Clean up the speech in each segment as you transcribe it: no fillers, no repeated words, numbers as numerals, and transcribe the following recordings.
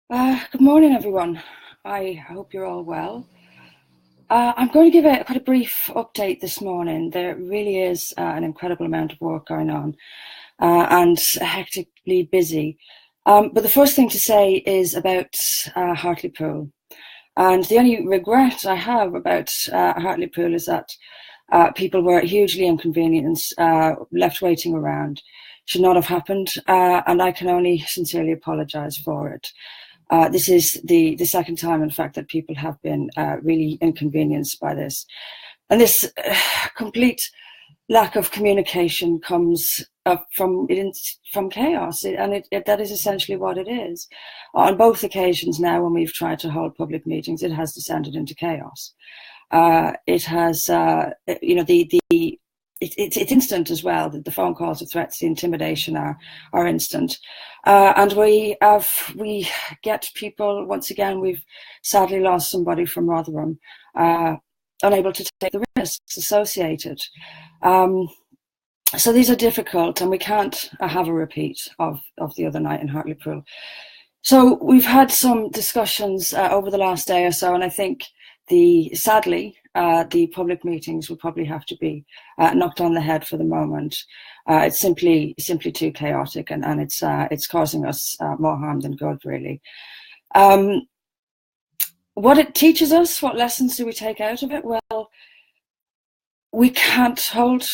Good morning, everyone. I hope you're all well. I'm going to give quite a brief update this morning. There really is an incredible amount of work going on and hectically busy. But the first thing to say is about Hartlepool. And the only regret I have about Hartlepool is that people were hugely inconvenienced, left waiting around. Should not have happened, and I can only sincerely apologise for it. This is the second time, in fact, that people have been really inconvenienced by this. And this complete lack of communication comes up from chaos, and that is essentially what it is. On both occasions now, when we've tried to hold public meetings, it has descended into chaos. It has, it's instant as well. The phone calls, the threats, the intimidation are instant, and we get people. Once again, we've sadly lost somebody from Rotherham, unable to take the risks associated. So these are difficult, and we can't have a repeat of the other night in Hartlepool. So we've had some discussions over the last day or so, and I think sadly, the public meetings will probably have to be knocked on the head for the moment. It's simply too chaotic, and it's causing us more harm than good, really. What it teaches us, what lessons do we take out of it? Well, we can't hold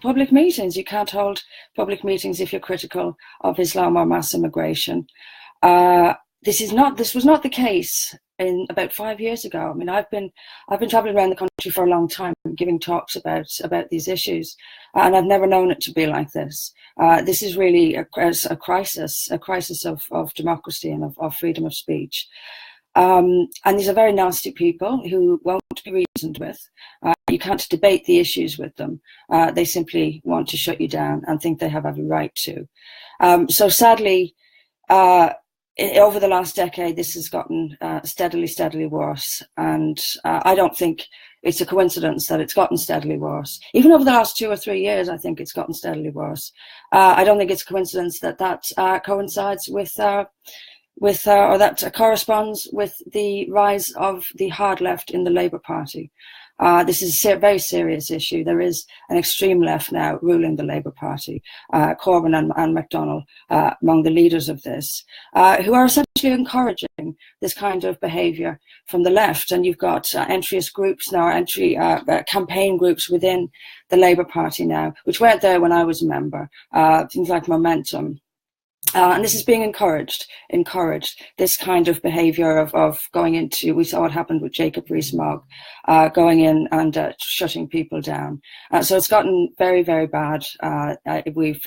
public meetings. You can't hold public meetings if you're critical of Islam or mass immigration. This was not the case in about 5 years ago. I mean, I've been traveling around the country for a long time, giving talks about these issues, and I've never known it to be like this. This is really a crisis of democracy and of freedom of speech. And these are very nasty people who won't be reasoned with. You can't debate the issues with them. They simply want to shut you down and think they have every right to. So sadly, over the last decade, this has gotten steadily worse. And I don't think it's a coincidence that it's gotten steadily worse. Even over the last 2 or 3 years, I think it's gotten steadily worse. I don't think it's a coincidence that coincides with or that corresponds with the rise of the hard left in the Labour Party. This is a very serious issue. There is an extreme left now ruling the Labour Party, Corbyn and MacDonald among the leaders of this, who are essentially encouraging this kind of behaviour from the left. And you've got entryist groups now, campaign groups within the Labour Party now, which weren't there when I was a member, things like Momentum. And this is being encouraged, this kind of behaviour of going into, we saw what happened with Jacob Rees-Mogg, going in and shutting people down. So it's gotten very, very bad. We've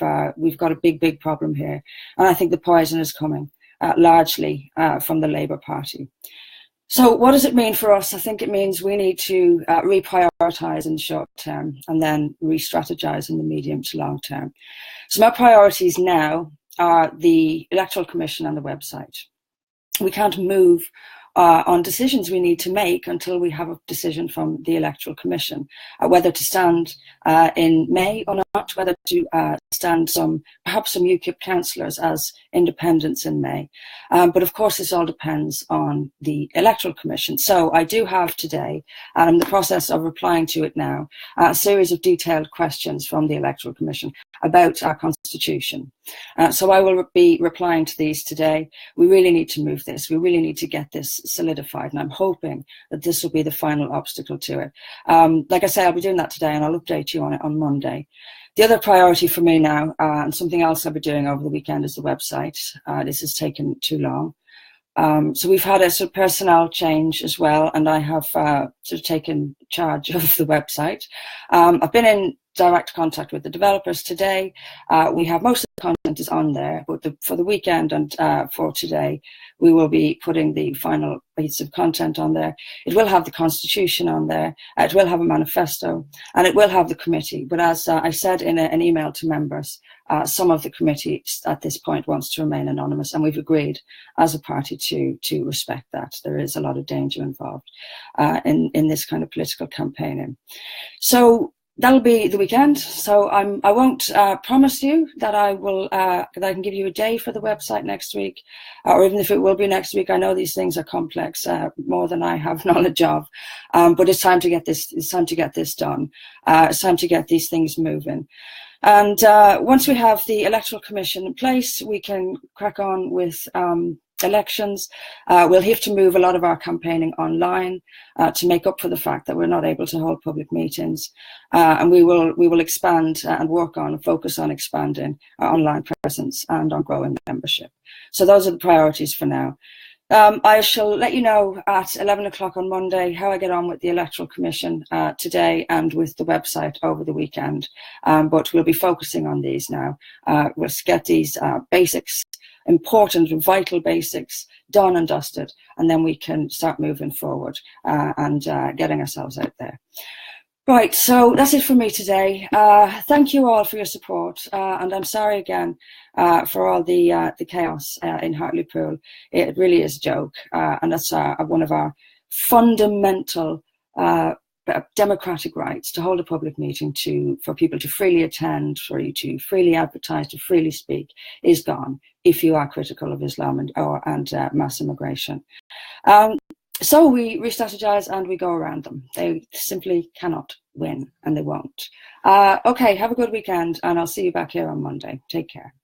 got a big problem here. And I think the poison is coming largely from the Labour Party. So what does it mean for us? I think it means we need to reprioritise in the short term and then re-strategise in the medium to long term. So my priorities now are the Electoral Commission and the website. We can't move on decisions we need to make until we have a decision from the Electoral Commission, whether to stand in May or not, whether to stand perhaps some UKIP councillors as independents in May. But of course, this all depends on the Electoral Commission. So I do have today, and I'm in the process of replying to it now, a series of detailed questions from the Electoral Commission about our constitution. So I will be replying to these today. We really need to move this. We really need to get this solidified, and I'm hoping that this will be the final obstacle to it. Like I say, I'll be doing that today, and I'll update you on it on Monday. The other priority for me now, and something else I'll be doing over the weekend, is the website. This has taken too long. So we've had a sort of personnel change as well, and I have sort of taken charge of the website. I've been in direct contact with the developers today. We have most of the content is on there, but for the weekend and for today, we will be putting the final bits of content on there. It will have the constitution on there. It will have a manifesto, and it will have the committee. But as I said in an email to members, some of the committee at this point wants to remain anonymous, and we've agreed as a party to respect that. There is a lot of danger involved in this kind of political campaigning. So that'll be the weekend. So I won't promise you that that I can give you a day for the website next week, or even if it will be next week. I know these things are complex, more than I have knowledge of. But it's time to get this. It's time to get this done. It's time to get these things moving. And once we have the Electoral Commission in place, we can crack on with elections. We'll have to move a lot of our campaigning online to make up for the fact that we're not able to hold public meetings. And we will expand and work on and focus on expanding our online presence and on growing membership. So those are the priorities for now. I shall let you know at 11 o'clock on Monday how I get on with the Electoral Commission today and with the website over the weekend. But we'll be focusing on these now. We'll get these basics, important, vital basics, done and dusted, and then we can start moving forward and getting ourselves out there. Right, so that's it for me today. Thank you all for your support, and I'm sorry again for all the chaos in Hartlepool. It really is a joke, and that's one of our fundamental democratic rights, to hold a public meeting, for people to freely attend, for you to freely advertise, to freely speak, is gone if you are critical of Islam and mass immigration. So we re-strategize and we go around them. They simply cannot win, and they won't. Okay, have a good weekend, and I'll see you back here on Monday. Take care.